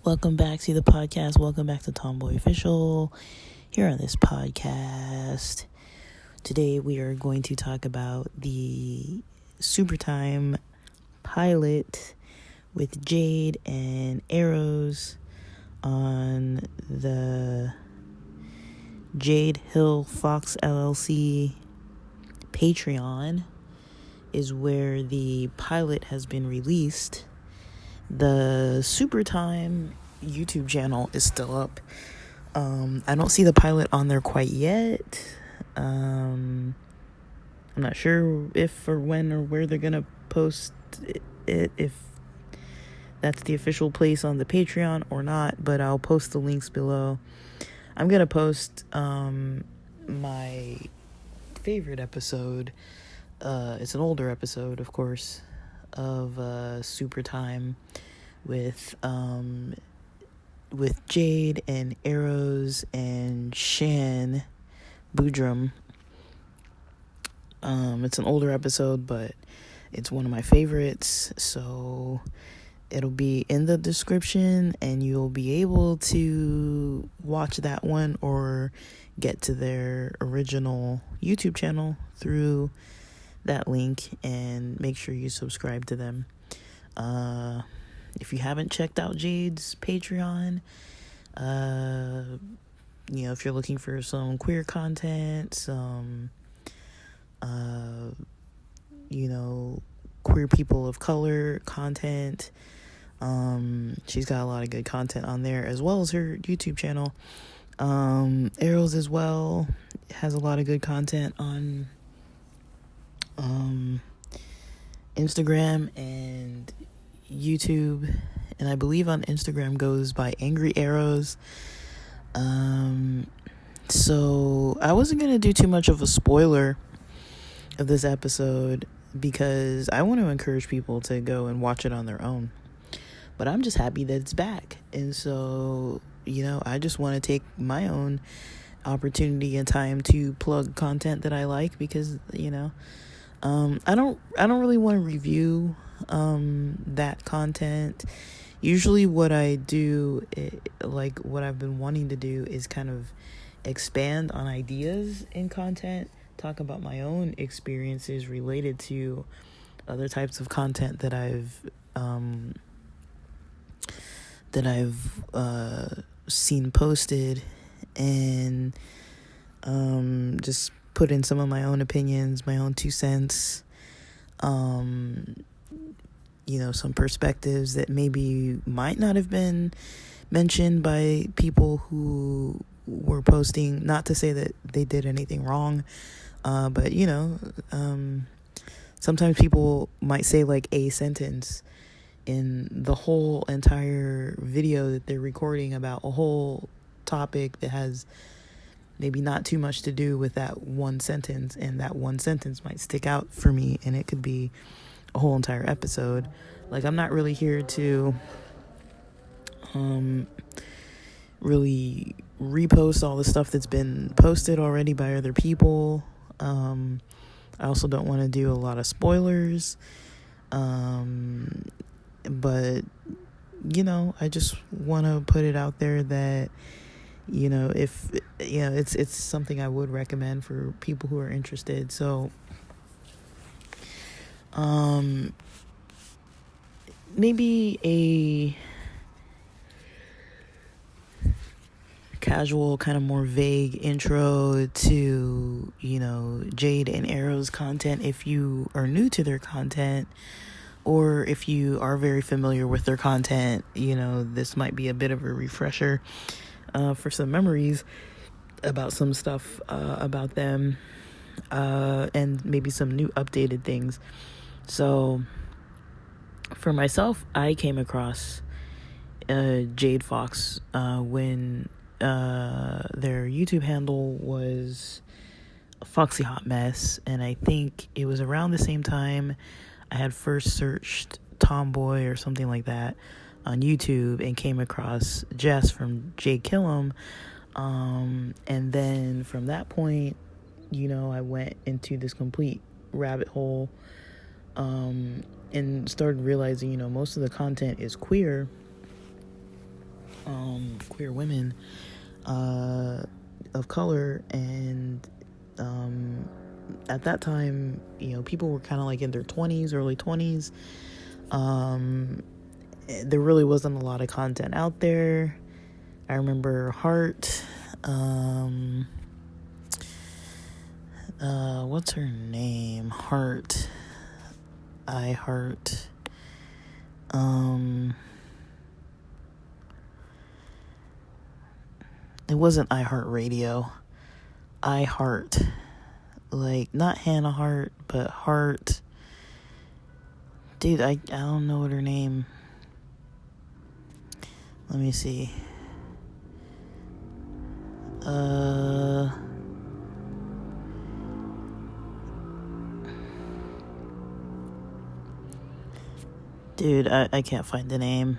Welcome back to the podcast. Welcome back to Tomboy Official. Here on this podcast, today we are going to talk about the Supertime pilot with Jade and Arrows on the Jade Hill Fox LLC Patreon is where the pilot has been released. The Supertime YouTube channel is still up. I don't see the pilot on there quite yet. I'm not sure if or when or where they're gonna post it, if that's the official place on the Patreon or not, but I'll post the links below. I'm gonna post my favorite episode. It's an older episode, of course, of Supertime with Jade and Arrows and Shan Boodram. It's an older episode, but it's one of my favorites, so it'll be in the description and you'll be able to watch that one or get to their original YouTube channel through that link, and make sure you subscribe to them. If you haven't checked out Jade's Patreon, if you're looking for some queer content, some queer people of color content, she's got a lot of good content on there, as well as her YouTube channel. Arrows as well has a lot of good content on Instagram and YouTube, and I believe on Instagram goes by Angry Arrows. So I wasn't gonna do too much of a spoiler of this episode because I want to encourage people to go and watch it on their own, but I'm just happy that it's back. And so I just want to take my own opportunity and time to plug content that I like, because I don't really want to review that content. Usually what I do, like what I've been wanting to do, is kind of expand on ideas in content, talk about my own experiences related to other types of content that I've seen posted, and just put in some of my own opinions, my own 2 cents, some perspectives that maybe might not have been mentioned by people who were posting. Not to say that they did anything wrong, but sometimes people might say like a sentence in the whole entire video that they're recording about a whole topic that has maybe not too much to do with that one sentence, and that one sentence might stick out for me, and it could be a whole entire episode. Like, I'm not really here to really repost all the stuff that's been posted already by other people. I also don't want to do a lot of spoilers, but I just want to put it out there that if it's something I would recommend for people who are interested. So maybe a casual, kind of more vague intro to Jade and Arrows content if you are new to their content, or if you are very familiar with their content. This might be a bit of a refresher for some memories about some stuff about them, and maybe some new updated things. So for myself, I came across Jade Fox when their YouTube handle was Foxy Hot Mess, and I think it was around the same time I had first searched Tomboy or something like that on YouTube and came across Jess from J Killam, and then from that point I went into this complete rabbit hole, and started realizing, most of the content is queer women, of color. And at that time, people were kind of like in their 20s, early 20s. There really wasn't a lot of content out there. I remember Heart, what's her name? Heart. I Heart. It wasn't iHeartRadio. I Heart. Like, not Hannah Hart, but Heart. Dude, I don't know what her name. Let me see. Dude, I can't find the name.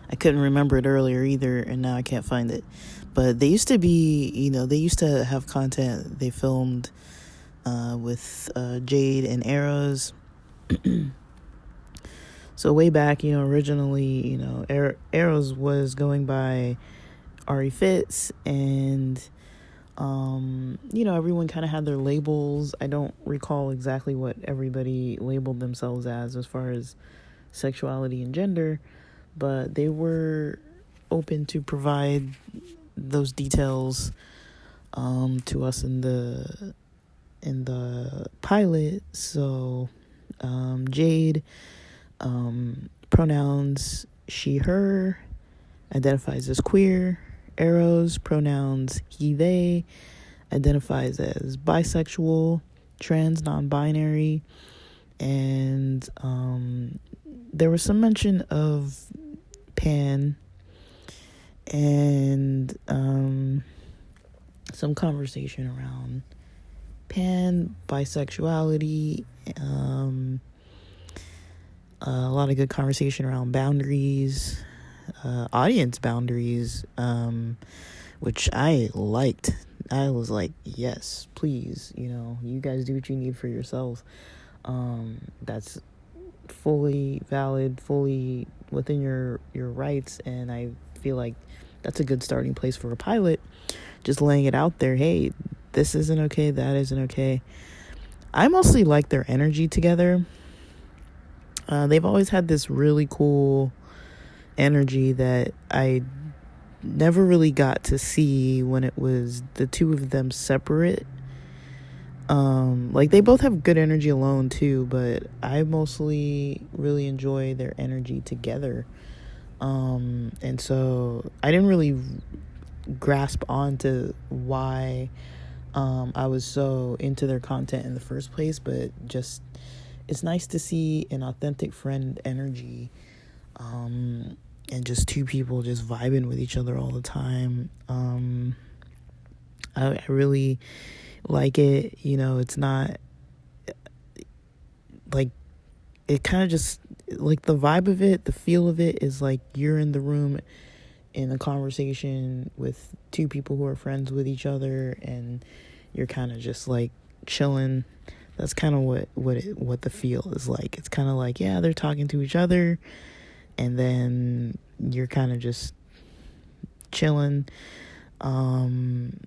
I couldn't remember it earlier either, and now I can't find it. But they used to be, they used to have content they filmed with Jade and Arrows. So way back, originally, Arrows was going by Ari Fitz, and everyone kind of had their labels. I don't recall exactly what everybody labeled themselves as far as sexuality and gender, but they were open to provide those details to us in the pilot. So Jade, pronouns she her, identifies as queer. Arrows, pronouns he they, identifies as bisexual, trans, non-binary. And there was some mention of pan, and some conversation around pan, bisexuality, a lot of good conversation around boundaries, audience boundaries, which I liked. I was like, yes, please, you guys do what you need for yourselves. That's fully valid, fully within your rights, and I feel like that's a good starting place for a pilot, just laying it out there. Hey, this isn't okay, that isn't okay. I mostly like their energy together. They've always had this really cool energy that I never really got to see when it was the two of them separate. Like, they both have good energy alone too, but I mostly really enjoy their energy together. And so I didn't really grasp onto why I was so into their content in the first place, but just it's nice to see an authentic friend energy, and just two people just vibing with each other all the time. I really like it. It's not like, it kind of just like the vibe of it, the feel of it is like you're in the room in a conversation with two people who are friends with each other, and you're kind of just like chilling. That's kind of what the feel is like. It's kind of like, yeah, they're talking to each other, and then you're kind of just chilling, and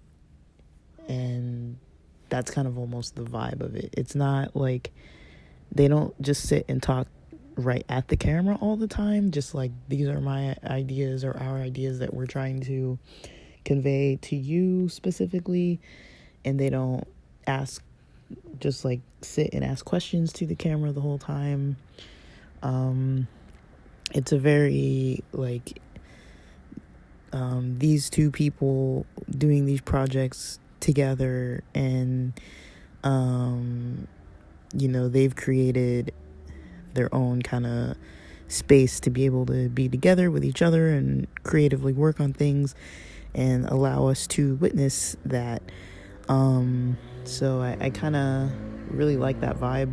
that's kind of almost the vibe of it. It's not like they don't just sit and talk right at the camera all the time, just like, these are my ideas or our ideas that we're trying to convey to you specifically, and they don't just like sit and ask questions to the camera the whole time. It's a very like, these two people doing these projects together, and they've created their own kind of space to be able to be together with each other and creatively work on things and allow us to witness that. So I kind of really like that vibe,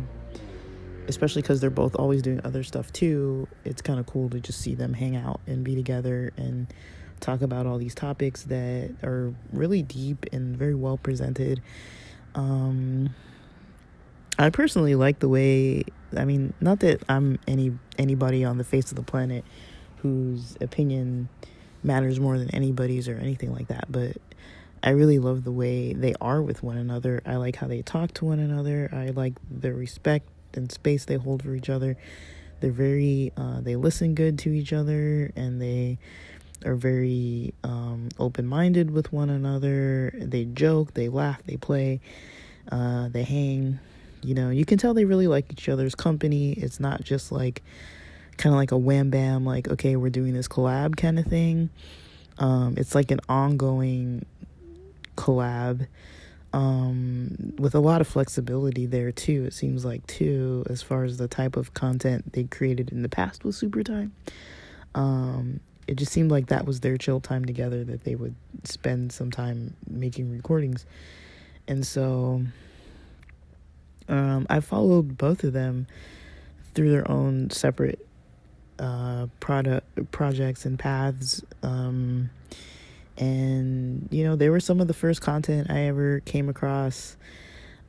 especially because they're both always doing other stuff too. It's kind of cool to just see them hang out and be together and talk about all these topics that are really deep and very well presented. I personally like the way, I mean, not that I'm anybody on the face of the planet whose opinion matters more than anybody's or anything like that, but I really love the way they are with one another. I like how they talk to one another. I like the respect and space they hold for each other. They're very, they listen good to each other, and they are very open-minded with one another. They joke, they laugh, they play, they hang. You can tell they really like each other's company. It's not just like kind of like a wham bam, like, okay, we're doing this collab kind of thing. It's like an ongoing collab, with a lot of flexibility there too, it seems like, too, as far as the type of content they created in the past with Supertime. It just seemed like that was their chill time together, that they would spend some time making recordings. And so I followed both of them through their own separate projects and paths. And they were some of the first content I ever came across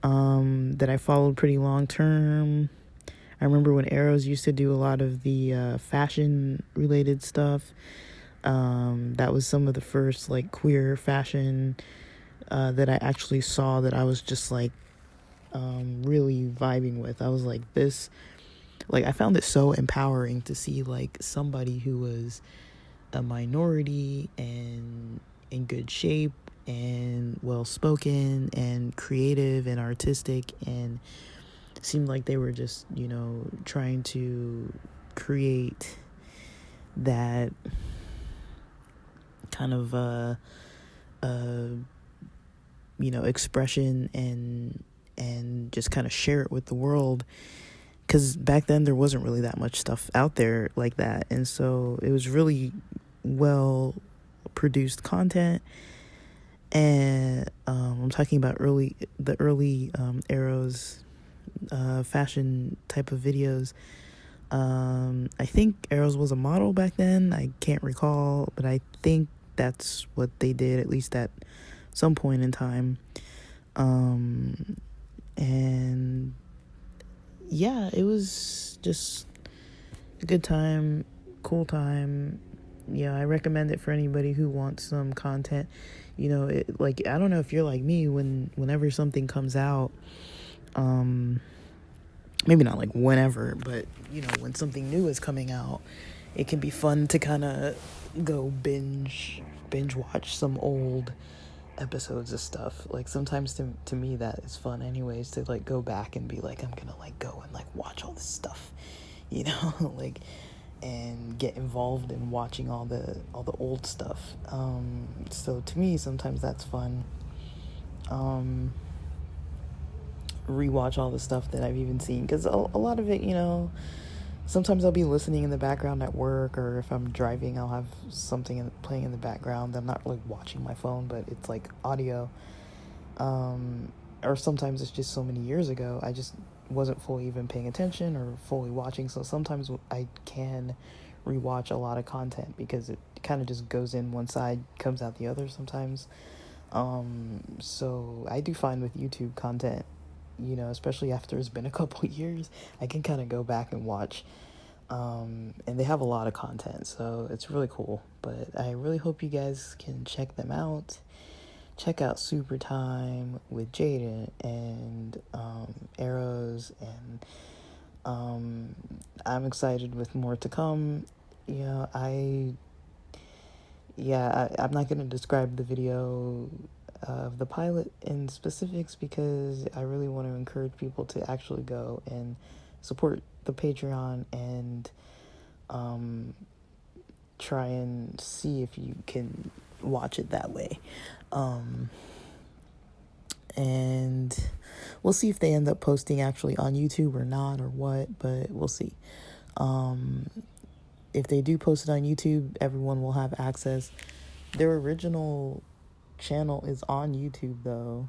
that I followed pretty long term. I remember when Arrows used to do a lot of the fashion related stuff. That was some of the first like queer fashion that I actually saw, that I was just like really vibing with. I was like, this, like, I found it so empowering to see like somebody who was a minority and in good shape and well spoken and creative and artistic, and seemed like they were just trying to create that kind of expression and just kind of share it with the world, because back then there wasn't really that much stuff out there like that. And so it was really well produced content. And I'm talking about the early Arrows fashion type of videos. I think Arrows was a model back then. I can't recall, but I think that's what they did, at least at some point in time. And yeah, it was just a good time, cool time. Yeah, I recommend it for anybody who wants some content. Like, I don't know if you're like me, whenever something comes out, maybe not like whenever, but when something new is coming out, it can be fun to kind of go binge watch some old episodes of stuff. Like, sometimes to me that is fun anyways, to like go back and be like, I'm gonna like go and like watch all this stuff, like, and get involved in watching all the old stuff. So to me, sometimes that's fun. Rewatch all the stuff that I've even seen, because a lot of it, sometimes I'll be listening in the background at work, or if I'm driving, I'll have something playing in the background. I'm not like watching my phone, but it's like audio. Or sometimes it's just so many years ago, I just wasn't fully even paying attention or fully watching. So sometimes I can rewatch a lot of content, because it kind of just goes in one side, comes out the other sometimes. So I do find with YouTube content, especially after it's been a couple years, I can kind of go back and watch. And they have a lot of content, so it's really cool. But I really hope you guys can check them out. Check out Supertime with Jade and Arrows, and I'm excited with more to come. I'm not going to describe the video of the pilot in specifics, because I really want to encourage people to actually go and support the Patreon and try and see if you can watch it that way. And we'll see if they end up posting actually on YouTube or not, or what, but we'll see. If they do post it on YouTube, everyone will have access. Their original channel is on YouTube though,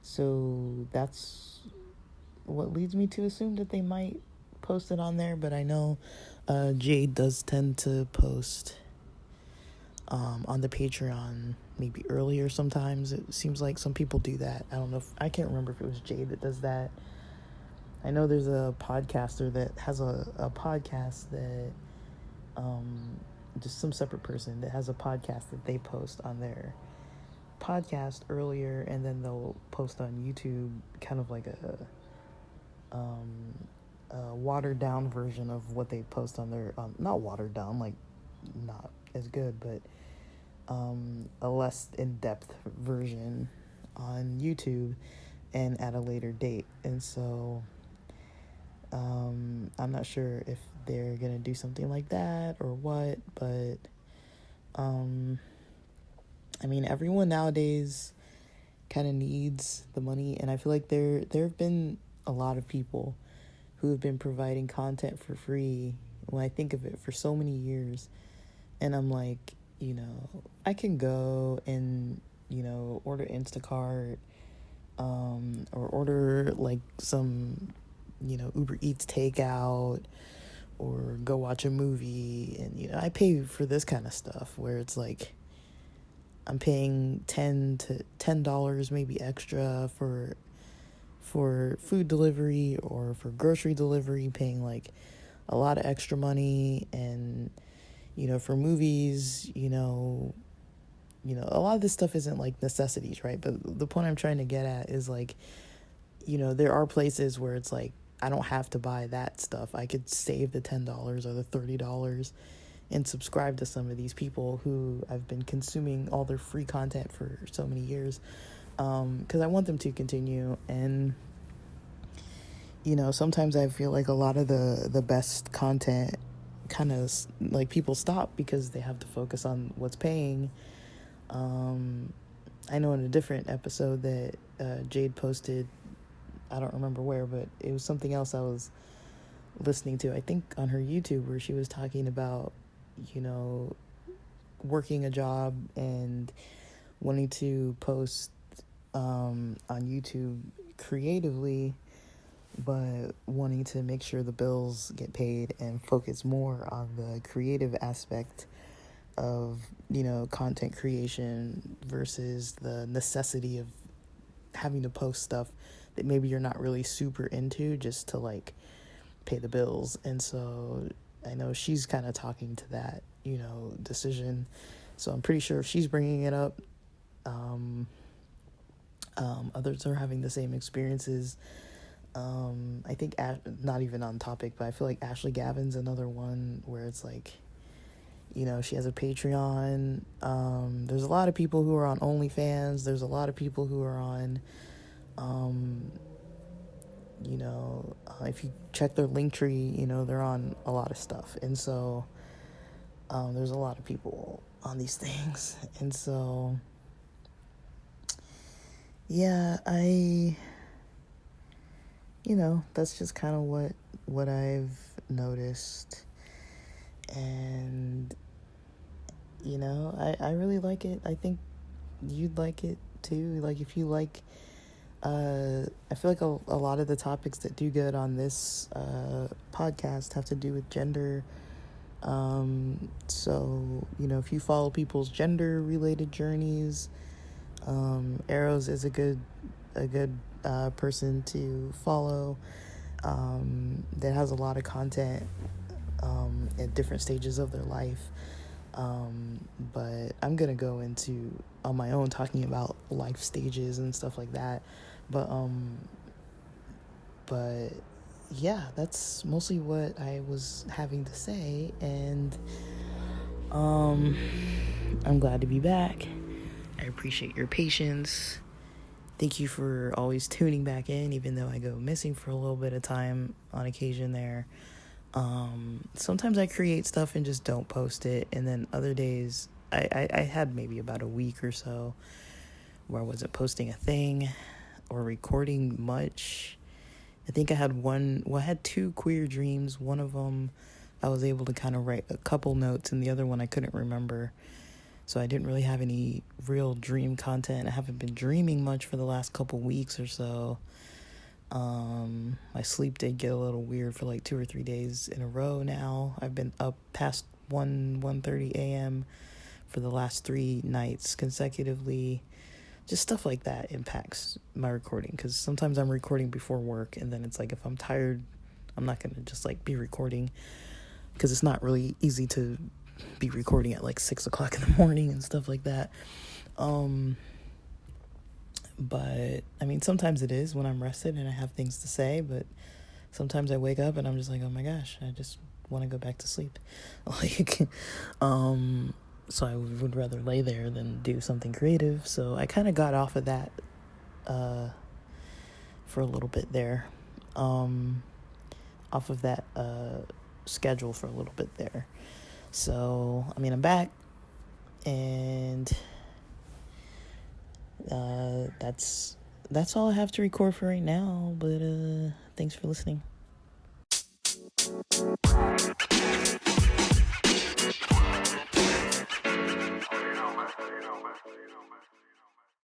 so that's what leads me to assume that they might post it on there. But I know Jade does tend to post on the Patreon maybe earlier sometimes. It seems like some people do that. I don't know if, I can't remember if it was Jade that does that. I know there's a podcaster that has a podcast that, just some separate person that has a podcast that they post on their podcast earlier, and then they'll post on YouTube kind of like a watered down version of what they post on their, not watered down, like not as good, but a less in-depth version on YouTube and at a later date. And so I'm not sure if they're gonna do something like that or what, but I mean, everyone nowadays kind of needs the money, and I feel like there have been a lot of people who have been providing content for free when I think of it for so many years. And I'm like, you know, I can go and, you know, order Instacart, or order like some, you know, Uber Eats takeout, or go watch a movie, and, you know, I pay for this kind of stuff where it's like I'm paying $10 maybe extra for food delivery or for grocery delivery, paying like a lot of extra money. And, you know, for movies, you know, a lot of this stuff isn't like necessities, right? But the point I'm trying to get at is like, you know, there are places where it's like, I don't have to buy that stuff. I could save the $10 or the $30 and subscribe to some of these people who I've been consuming all their free content for so many years, because I want them to continue. And, you know, sometimes I feel like a lot of the best content kind of like people stop because they have to focus on what's paying. I know in a different episode that Jade posted, I don't remember where, but it was something else I was listening to, I think on her YouTube, where she was talking about, you know, working a job and wanting to post on YouTube creatively, but wanting to make sure the bills get paid and focus more on the creative aspect of, you know, content creation versus the necessity of having to post stuff that maybe you're not really super into just to like pay the bills. And so I know she's kind of talking to that, you know, decision. So I'm pretty sure if she's bringing it up, others are having the same experiences. I think not even on topic, but I feel like Ashley Gavin's another one where it's like, you know, she has a Patreon. There's a lot of people who are on OnlyFans. There's a lot of people who are on, you know, if you check their link tree, you know, they're on a lot of stuff. And so there's a lot of people on these things. And so, yeah, you know, that's just kind of what I've noticed. And, you know, I really like it. I think you'd like it too. Like, if you like, I feel like a lot of the topics that do good on this podcast have to do with gender. So, you know, if you follow people's gender related journeys, Arrows is a good person to follow, that has a lot of content at different stages of their life. But I'm gonna go into on my own talking about life stages and stuff like that. But yeah, that's mostly what I was having to say, and I'm glad to be back. I appreciate your patience. Thank you for always tuning back in, even though I go missing for a little bit of time on occasion there. Sometimes I create stuff and just don't post it, and then other days I had maybe about a week or so where I wasn't posting a thing or recording much. I think I had two queer dreams. One of them I was able to kind of write a couple notes, and the other one I couldn't remember. So I didn't really have any real dream content. I haven't been dreaming much for the last couple weeks or so. My sleep did get a little weird for like 2 or 3 days in a row now. I've been up past 1:30 a.m. for the last 3 nights consecutively. Just stuff like that impacts my recording, because sometimes I'm recording before work, and then it's like if I'm tired, I'm not going to just like be recording, because it's not really easy to be recording at like 6 o'clock in the morning and stuff like that. But I mean, sometimes it is when I'm rested and I have things to say, but sometimes I wake up and I'm just like, oh my gosh, I just want to go back to sleep. Like, so I would rather lay there than do something creative. So I kind of got off of that for a little bit there. Off of that schedule for a little bit there. So, I mean, I'm back, and that's all I have to record for right now. But thanks for listening.